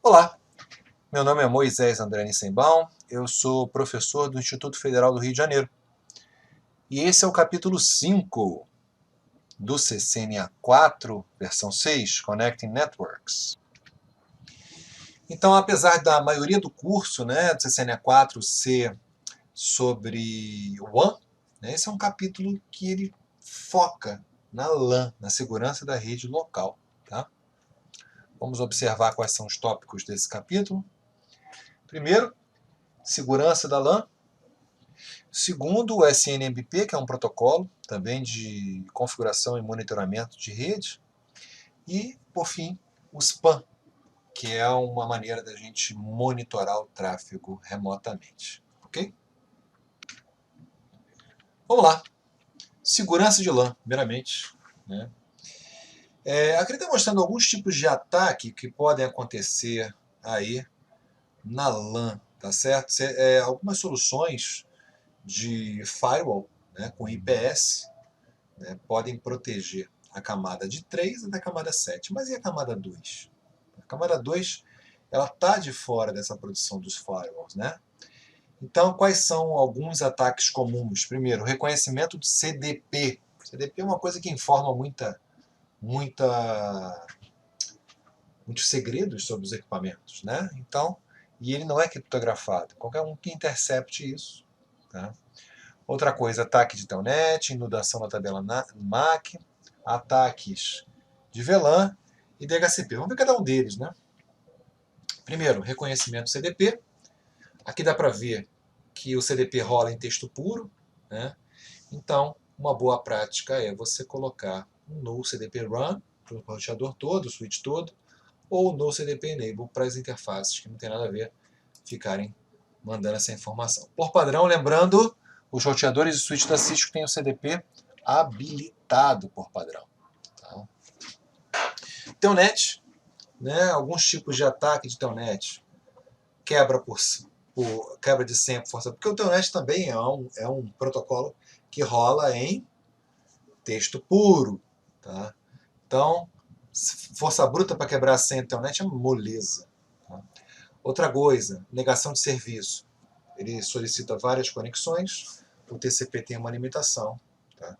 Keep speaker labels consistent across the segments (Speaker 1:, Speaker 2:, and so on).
Speaker 1: Olá, meu nome é Moisés André Nissenbaum, eu sou professor do Instituto Federal do Rio de Janeiro. E esse é o capítulo 5 do CCNA 4, versão 6, Connecting Networks. Então, apesar da maioria do curso, do CCNA 4 ser sobre WAN, esse é um capítulo que ele foca na LAN, na segurança da rede local. Tá? Vamos observar quais são os tópicos desse capítulo. Primeiro, segurança da LAN. Segundo, o SNMP, que é um protocolo também de configuração e monitoramento de rede. E, por fim, o SPAN, que é uma maneira da gente monitorar o tráfego remotamente. Ok? Vamos lá. Segurança de LAN, primeiramente. Aqui está mostrando alguns tipos de ataque que podem acontecer aí na LAN, tá certo? Algumas soluções de firewall, com IPS, podem proteger a camada de 3 até a camada 7. Mas e a camada 2? A camada 2 ela está de fora dessa produção dos firewalls. Então, quais são alguns ataques comuns? Primeiro, reconhecimento de CDP. CDP é uma coisa que informa muitos segredos sobre os equipamentos. Então, e ele não é criptografado. Qualquer um que intercepte isso. Tá? Outra coisa, ataque de telnet, inundação da tabela MAC, ataques de VLAN e DHCP. Vamos ver cada um deles. Primeiro, reconhecimento CDP. Aqui dá para ver que o CDP rola em texto puro. Então, uma boa prática é você colocar um no CDP run para o roteador todo, o switch todo, ou no CDP enable para as interfaces que não tem nada a ver ficarem mandando essa informação. Por padrão, lembrando, os roteadores e switch da Cisco têm o CDP habilitado por padrão. Tá? Telnet, alguns tipos de ataque de telnet, quebra de senha por força, porque o telnet também é um protocolo que rola em texto puro. Tá? Então, força bruta para quebrar a senha do telnet é moleza. Tá? Outra coisa, negação de serviço. Ele solicita várias conexões, o TCP tem uma limitação. Tá?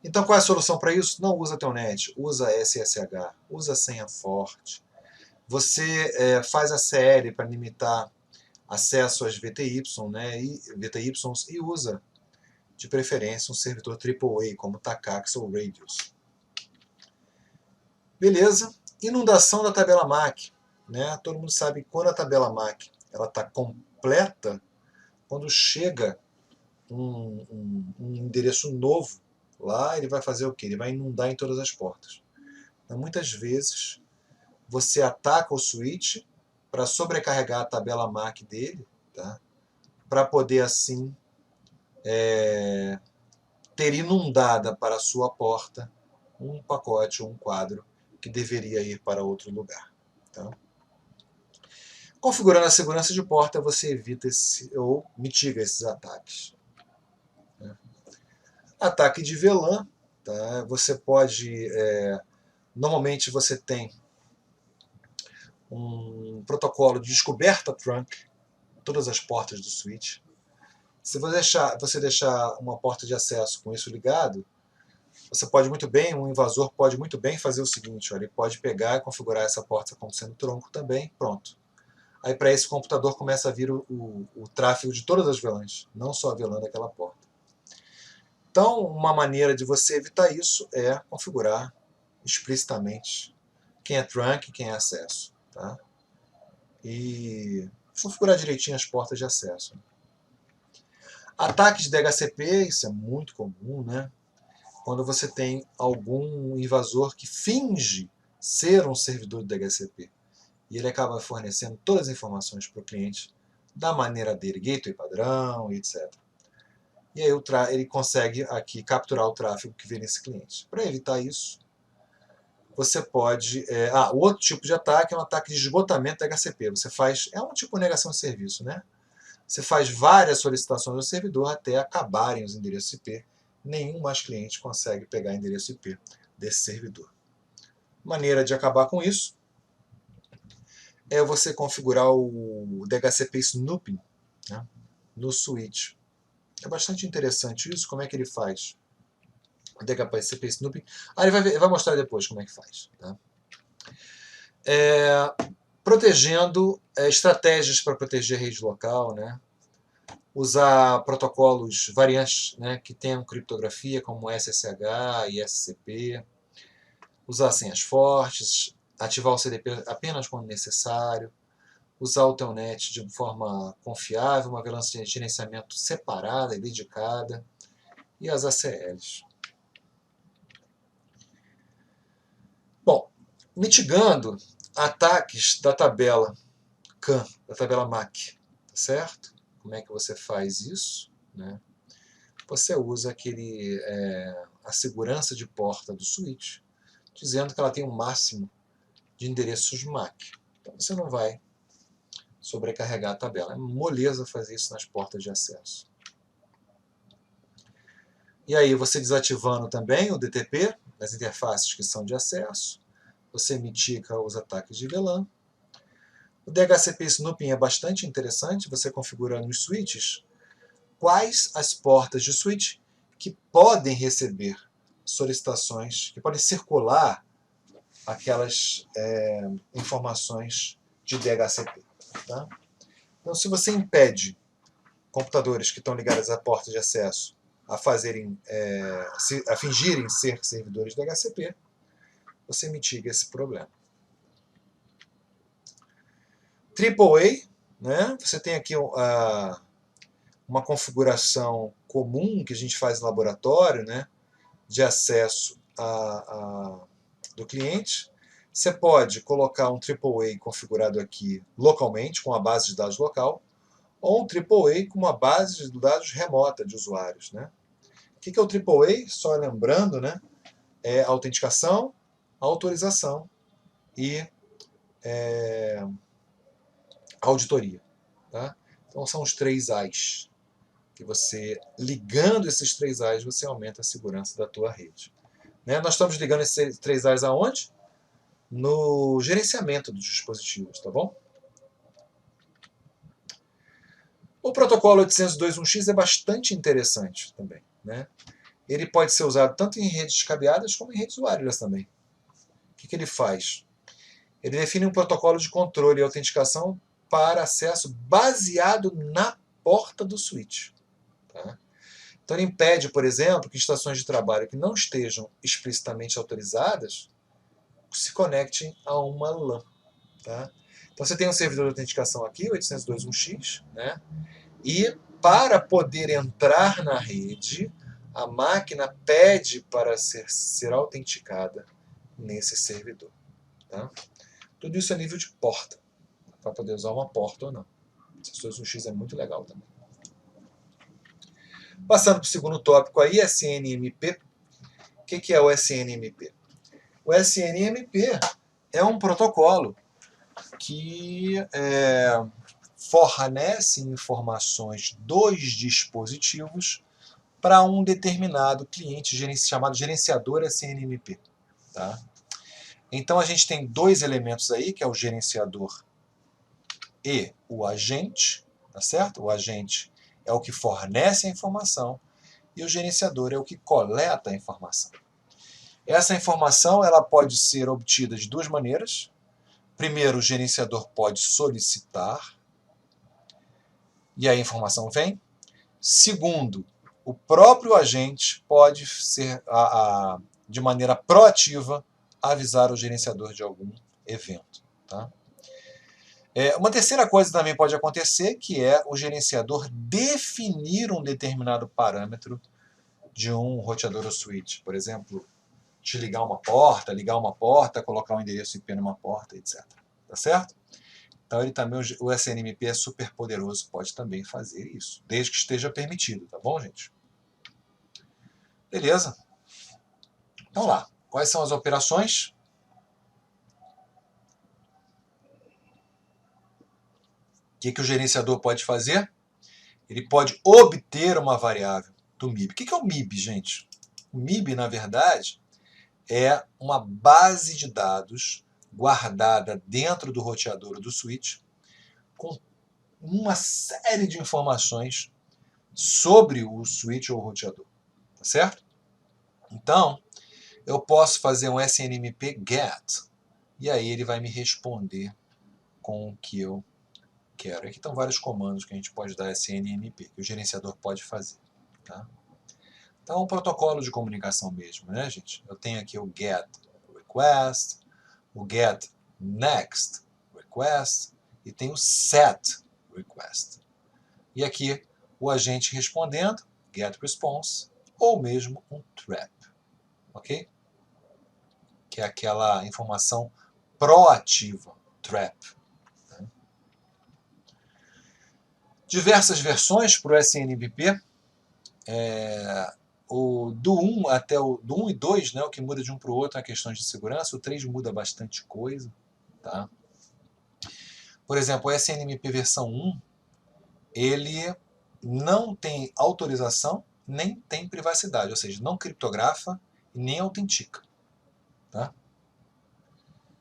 Speaker 1: Então, qual é a solução para isso? Não usa Telnet, usa SSH, usa senha forte. Você faz a CL para limitar acesso às VTYs e usa, de preferência, um servidor AAA, como Takax ou Radius. Beleza? Inundação da tabela MAC. Todo mundo sabe que quando a tabela MAC está completa, quando chega um endereço novo lá, ele vai fazer o quê? Ele vai inundar em todas as portas. Então, muitas vezes, você ataca o switch para sobrecarregar a tabela MAC dele, tá? Para poder, assim, ter inundada para a sua porta um pacote ou um quadro que deveria ir para outro lugar. Tá? Configurando a segurança de porta, você evita ou mitiga esses ataques. Ataque de VLAN, tá? Você pode... normalmente você tem um protocolo de descoberta trunk em todas as portas do switch. Se você deixar uma porta de acesso com isso ligado, um invasor pode muito bem fazer o seguinte, ele pode pegar e configurar essa porta como sendo tronco também, pronto. Aí para esse computador começa a vir o tráfego de todas as VLANs, não só a VLAN daquela porta. Então, uma maneira de você evitar isso é configurar explicitamente quem é trunk e quem é acesso. Tá? E configurar direitinho as portas de acesso. Ataques de DHCP, isso é muito comum, quando você tem algum invasor que finge ser um servidor de DHCP e ele acaba fornecendo todas as informações para o cliente da maneira dele, gateway padrão, etc. E aí ele consegue aqui capturar o tráfego que vem nesse cliente. Para evitar isso, você pode... o outro tipo de ataque é um ataque de esgotamento da DHCP. É um tipo de negação de serviço, Você faz várias solicitações ao servidor até acabarem os endereços IP. Nenhum mais cliente consegue pegar endereço IP desse servidor. Maneira de acabar com isso é você configurar o DHCP Snooping, né, no switch. É bastante interessante isso, como é que ele faz. O DHCP Snooping. Ele vai mostrar depois como é que faz. Tá? Protegendo estratégias para proteger a rede local, né? Usar protocolos variantes, né, que tenham criptografia, como SSH e SCP, usar senhas fortes, ativar o CDP apenas quando necessário, usar o Telnet de forma confiável, uma velocidade de gerenciamento separada e dedicada, e as ACLs. Bom, mitigando ataques da tabela CAN, da tabela MAC, tá certo? Como é que você faz isso? Né? Você usa a segurança de porta do switch, dizendo que ela tem um máximo de endereços MAC. Então você não vai sobrecarregar a tabela. É moleza fazer isso nas portas de acesso. E aí você desativando também o DTP, nas interfaces que são de acesso, você mitiga os ataques de VLAN. O DHCP Snooping é bastante interessante, você configura nos switches quais as portas de switch que podem receber solicitações, que podem circular aquelas informações de DHCP. Tá? Então, se você impede computadores que estão ligados à porta de acesso a fingirem ser servidores DHCP, você mitiga esse problema. AAA, né? Você tem aqui uma configuração comum que a gente faz no laboratório, né? De acesso do cliente. Você pode colocar um AAA configurado aqui localmente, com a base de dados local, ou um AAA com uma base de dados remota de usuários. Né? O que é o AAA? Só lembrando, né? É autenticação, autorização e auditoria. Tá? Então são os 3 A's. Que você, ligando esses 3 A's, você aumenta a segurança da tua rede. Né? Nós estamos ligando esses 3 A's aonde? No gerenciamento dos dispositivos, tá bom? O protocolo 802.1x é bastante interessante também. Né? Ele pode ser usado tanto em redes cabeadas como em redes wireless também. O que ele faz? Ele define um protocolo de controle e autenticação para acesso baseado na porta do switch. Tá? Então ele impede, por exemplo, que estações de trabalho que não estejam explicitamente autorizadas se conectem a uma LAN. Tá? Então você tem um servidor de autenticação aqui, 802.1x, né? E para poder entrar na rede, a máquina pede para ser autenticada nesse servidor. Tá? Tudo isso é nível de porta, para poder usar uma porta ou não. 802.1x é muito legal também. Passando para o segundo tópico aí, SNMP. O que é o SNMP? O SNMP é um protocolo que fornece informações dos dispositivos para um determinado cliente chamado gerenciador SNMP. Tá? Então a gente tem 2 elementos aí, que é o gerenciador e o agente, tá certo? O agente é o que fornece a informação e o gerenciador é o que coleta a informação. Essa informação ela pode ser obtida de 2 maneiras. Primeiro, o gerenciador pode solicitar e a informação vem. Segundo, o próprio agente pode ser, de maneira proativa, avisar o gerenciador de algum evento. Tá? Uma terceira coisa também pode acontecer, que é o gerenciador definir um determinado parâmetro de um roteador ou switch. Por exemplo, te ligar uma porta, colocar um endereço IP numa porta, etc. Tá certo? Então ele também, o SNMP é super poderoso, pode também fazer isso, desde que esteja permitido, tá bom, gente? Beleza? Então lá, quais são as operações? O que o gerenciador pode fazer? Ele pode obter uma variável do MIB. O que é o MIB, gente? O MIB, na verdade, é uma base de dados guardada dentro do roteador do switch, com uma série de informações sobre o switch ou o roteador, tá certo? Então, eu posso fazer um SNMP GET, e aí ele vai me responder com o que eu quero. Aqui estão vários comandos que a gente pode dar SNMP, que o gerenciador pode fazer. Tá? Então, é um protocolo de comunicação mesmo, né, gente? Eu tenho aqui o GET REQUEST, o GET NEXT REQUEST e tem o SET REQUEST. E aqui o agente respondendo, GET RESPONSE, ou mesmo um TRAP, ok? Que é aquela informação proativa, TRAP. Diversas versões para o SNMP, do 1 até do 1 e 2, né, o que muda de um para o outro é questões de segurança, o 3 muda bastante coisa. Tá? Por exemplo, o SNMP versão 1, ele não tem autorização, nem tem privacidade, ou seja, não criptografa e nem autentica. Tá?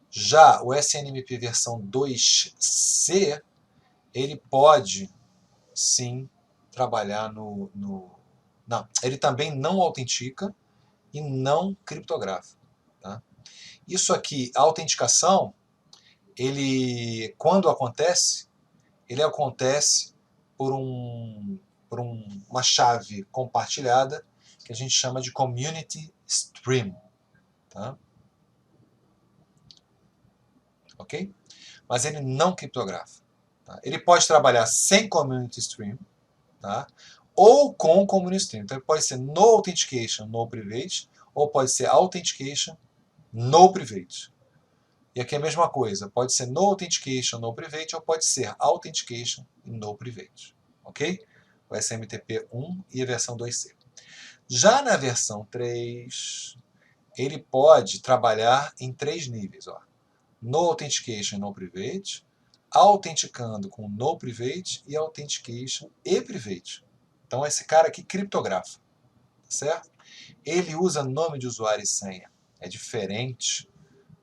Speaker 1: Já o SNMP versão 2C, ele pode sim trabalhar não, ele também não autentica e não criptografa. Tá? Isso aqui, a autenticação, quando acontece, ele acontece por uma chave compartilhada que a gente chama de Community Stream. Tá? Ok? Mas ele não criptografa. Tá? Ele pode trabalhar sem Community Stream, tá? Ou com Community Stream. Então ele pode ser no Authentication, no Private, ou pode ser Authentication, no Private. E aqui é a mesma coisa, pode ser no Authentication, no Private, ou pode ser Authentication e no Private. Ok? O SMTP 1 e a versão 2C. Já na versão 3, ele pode trabalhar em 3 níveis. Ó. No Authentication, no Private, autenticando com no Private e Authentication e Private. Então esse cara aqui criptografa, certo? Ele usa nome de usuário e senha. É diferente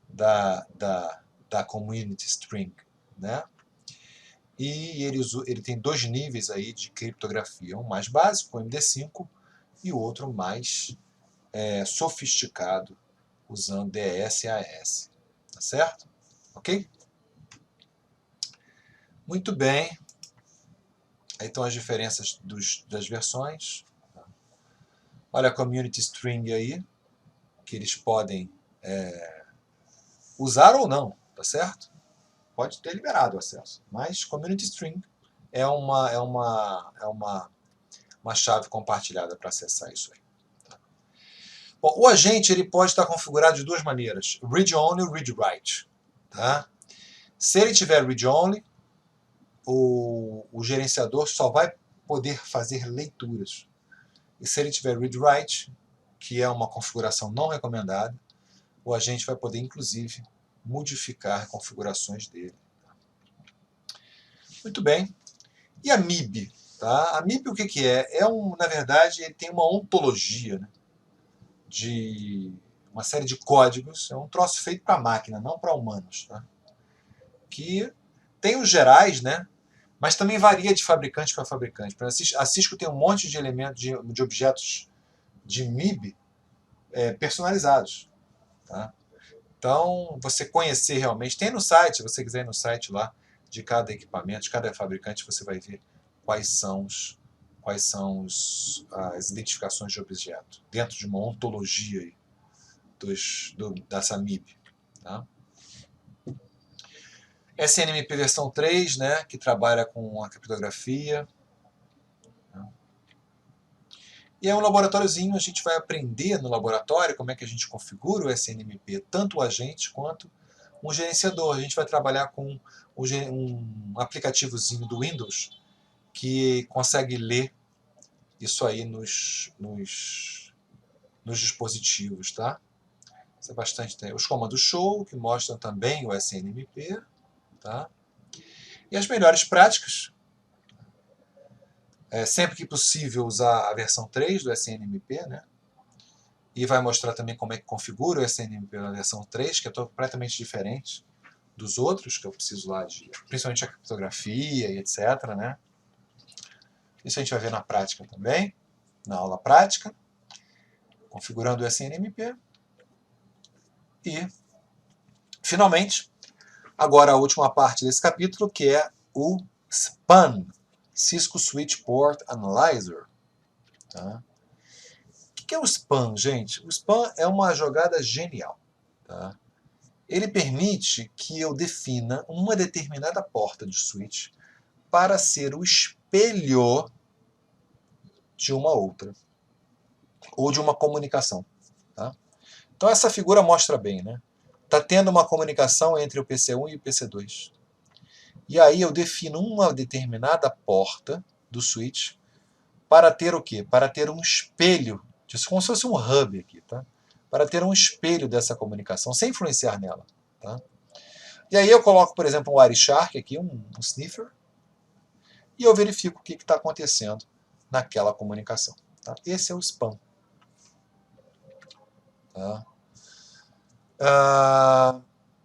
Speaker 1: da Community String, né? E ele tem 2 níveis aí de criptografia, um mais básico, o MD5, e o outro mais sofisticado, usando DSAS, tá certo? Ok? Muito bem. Aí estão as diferenças das versões. Olha a Community String aí, que eles podem usar ou não, tá certo? Pode ter liberado o acesso, mas Community String é uma chave compartilhada para acessar isso aí. Tá? Bom, o agente ele pode estar configurado de 2 maneiras, read-only e read-write. Tá? Se ele tiver read-only, o gerenciador só vai poder fazer leituras. E se ele tiver read-write, que é uma configuração não recomendada, o agente vai poder, inclusive, modificar configurações dele. Muito bem. E a MIB? Tá? A MIB o que é? Na verdade, ele tem uma ontologia, né, de uma série de códigos. É um troço feito para máquina, não para humanos. Tá? Que tem os gerais, né, mas também varia de fabricante para fabricante. A Cisco tem um monte de elementos, de objetos de MIB personalizados. Tá? Então, você conhecer realmente, tem no site, se você quiser ir no site lá, de cada equipamento, de cada fabricante, você vai ver quais são as identificações de objeto, dentro de uma ontologia aí dessa MIB. Tá? SNMP versão 3, né, que trabalha com a criptografia. E é um laboratóriozinho, a gente vai aprender no laboratório como é que a gente configura o SNMP, tanto o agente quanto um gerenciador. A gente vai trabalhar com um aplicativozinho do Windows que consegue ler isso aí nos dispositivos, tá? Isso é bastante. Os comandos show, que mostram também o SNMP, tá? E as melhores práticas. Sempre que possível usar a versão 3 do SNMP, né? e vai mostrar também como é que configura o SNMP na versão 3, que é completamente diferente dos outros, que eu preciso lá de, principalmente a criptografia e etc, né? Isso a gente vai ver na prática também, na aula prática, configurando o SNMP. E, finalmente, agora a última parte desse capítulo, que é o SPAN, Cisco Switch Port Analyzer. Tá? O que é o SPAN, gente? O SPAN é uma jogada genial. Tá? Ele permite que eu defina uma determinada porta de switch para ser o espelho de uma outra, ou de uma comunicação. Tá? Então essa figura mostra bem, né? Está tendo uma comunicação entre o PC1 e o PC2. E aí eu defino uma determinada porta do switch para ter o quê? Para ter um espelho, como se fosse um hub aqui, tá? Para ter um espelho dessa comunicação, sem influenciar nela. Tá? E aí eu coloco, por exemplo, um Wireshark aqui, um sniffer, e eu verifico o que está acontecendo naquela comunicação. Tá? Esse é o SPAN. Tá?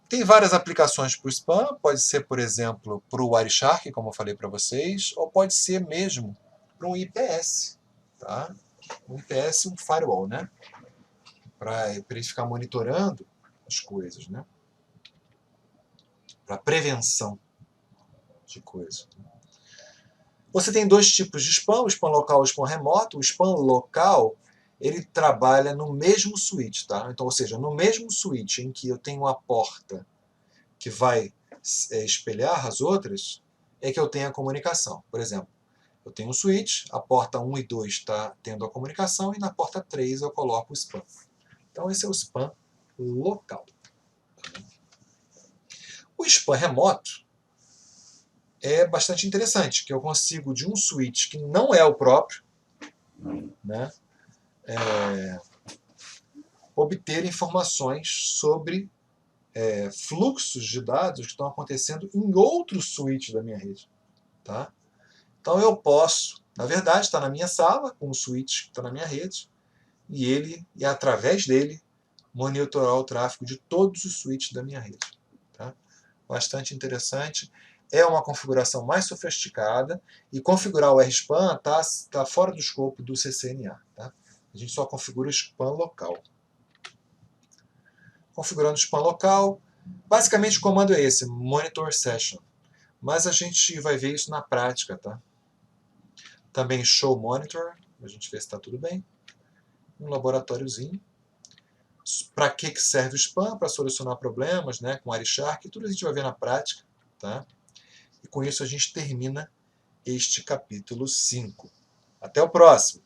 Speaker 1: Tem várias aplicações para o SPAN, pode ser, por exemplo, para o Wireshark, como eu falei para vocês, ou pode ser mesmo para um IPS. Tá? Um IPS, um firewall, né? Para ele ficar monitorando as coisas, né? Para prevenção de coisas. Você tem dois tipos de spam, o spam local e o spam remoto. O spam local, ele trabalha no mesmo switch, tá? Então, ou seja, no mesmo switch em que eu tenho uma porta que vai espelhar as outras, é que eu tenho a comunicação. Por exemplo, eu tenho um switch, a porta 1 e 2 está tendo a comunicação, e na porta 3 eu coloco o spam. Então, esse é o spam local. O spam remoto é bastante interessante, que eu consigo, de um switch que não é o próprio, né, obter informações sobre fluxos de dados que estão acontecendo em outros switches da minha rede. Tá? Então eu posso, na verdade, estar na minha sala, com um switch que está na minha rede, e através dele, monitorar o tráfego de todos os switches da minha rede. Tá? Bastante interessante. É uma configuração mais sofisticada, e configurar o RSPAN está fora do escopo do CCNA. Tá? A gente só configura o spam local. Configurando o spam local, basicamente o comando é esse, monitor session. Mas a gente vai ver isso na prática. Tá? Também show monitor, a gente vê se está tudo bem. Um laboratóriozinho. Para que serve o spam? Para solucionar problemas, né, com Wireshark, tudo a gente vai ver na prática. Tá? E com isso a gente termina este capítulo 5. Até o próximo!